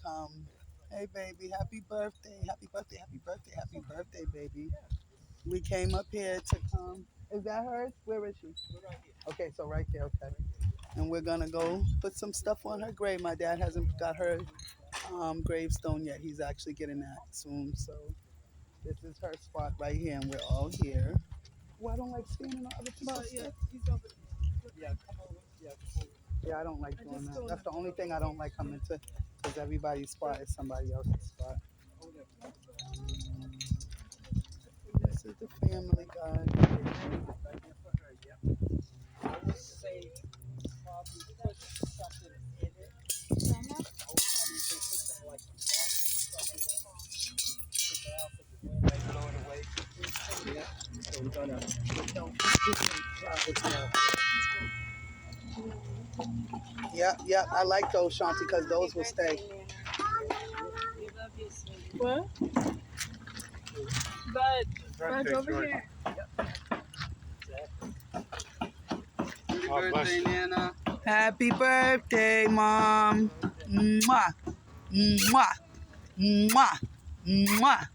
come. Hey, baby, happy birthday, happy birthday, happy birthday, happy birthday, baby. We came up here to come. Is that hers? Where is she? Okay, so right there, okay. And we're gonna go put some stuff on her grave. My dad hasn't got her gravestone yet. He's actually getting that soon. So this is her spot right here, and we're all here. Well, I don't like standing on other people's stuff. Yeah, I don't like doing that. That's the only thing I don't like coming to, because everybody's spot is somebody else's spot. This is the family, guys. Yep, I like those, Shanti, because those will stay. What? But over here. Happy birthday, Nana. Happy birthday, Mom. Mwah. Mwah. Mwah. Mwah.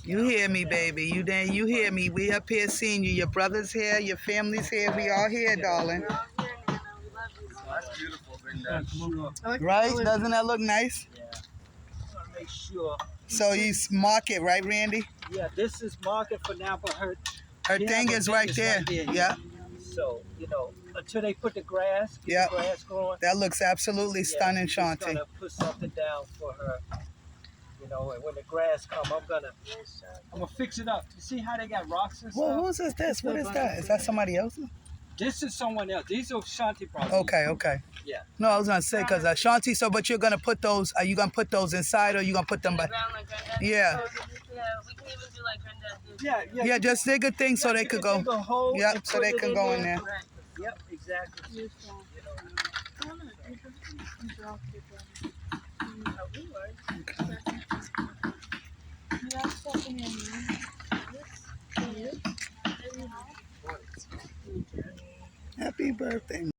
You hear me, baby. You hear me. We up here seeing you. Your brother's here. Your family's here. We all here, darling. That's beautiful, Brenda. Right? Doesn't that look nice? Yeah. I want to make sure. So you mark it, right, Randy? Yeah, this is market for now, but her thing is right there. Yeah. So, until they put the grass, Yeah. the grass growing. That looks absolutely stunning, Shanti. I'm going to put something down for her. And when the grass come, I'm gonna fix it up. You see how they got rocks and stuff? Well, whose is this? What is that? Is that somebody else's? This is someone else. These are Shanti brothers. Okay. Yeah. No, I was gonna say because Shanti. So, but you're gonna put those. Are you gonna put those inside, or you gonna put them by? Yeah. Yeah, we can even do like Granddad did. Yeah. Just dig a thing so they could go. Yep. So they can go in there. Yep. Exactly. Happy birthday.